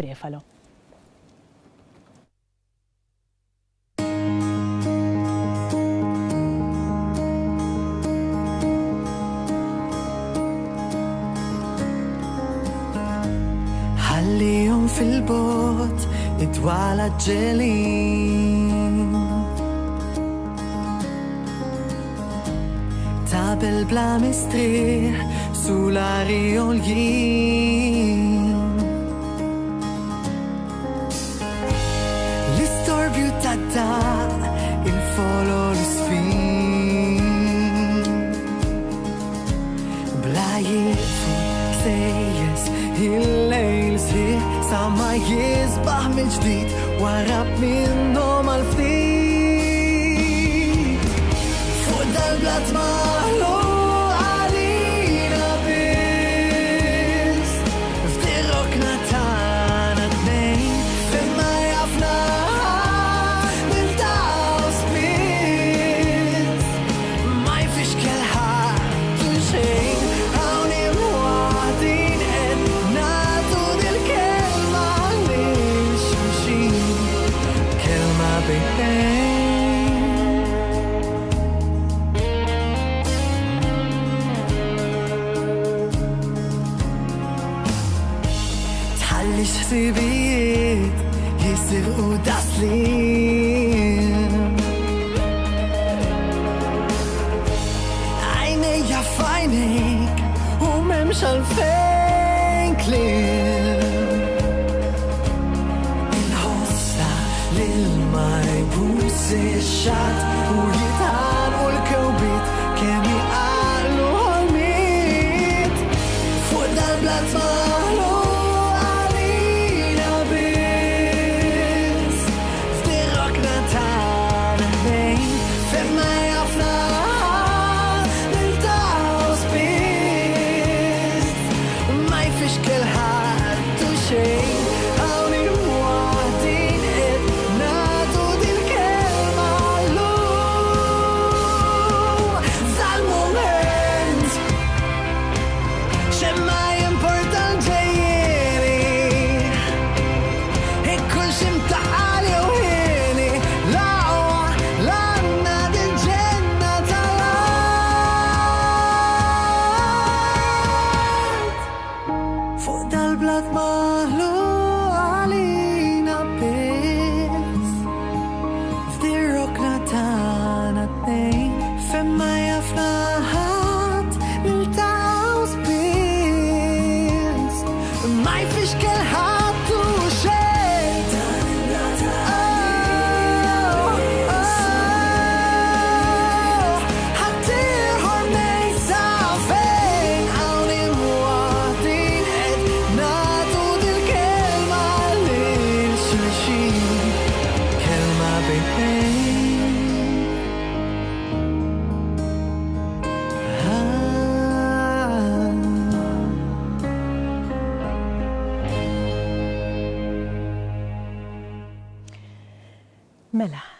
Prefalo. ħallihom fil-bot idwala ġelin tabel bla mistriħ sulari oljin l-istorbju tad-daq il-folo l-sfin bla jifu sejjes il-lejl sħiħ sa ma jizbaħ mill-ġdid warab minnom għal-ftit fuq dal-blat maħlu għalina bis f'dirokna tana t-nejn femma jafna nil-taw spiss ma jfix kelħat xejn għawni muħadin natu dil-kelma l-xulxin kelma bejn tħalli xsibijiet jisirqu daslin għajnejja f'għajnejk u memx għalfejn kliem il-ħossa l-ilma jbus ix-xatt u jitħanqu l-kewbit kemm jaqallu ħolmiet fuq dal-blat maħlu għalina biss f'dirokna tagħna ħdejn fejn ma jafna niltaqgħu spiss ma jfix kelħat u xejn hawnhi waħdin qed nagħtu dil-kelma llum f'dal-mument xemma jimporta l-ġejjieni kull ximtaqali u ħini laqwa l-għanna dil-ġenna tal-art fuq dal-blat maħlu għalina biss f'dirokna tagħna t-nejn fejn ma jafna ħadd niltaqgħu spiss ma jfix kelħat u xejn ħaddieħor mejsa fejn hawnhi waħdin qed nagħtu dil-kelma lil xulxin kelma bejn Mela.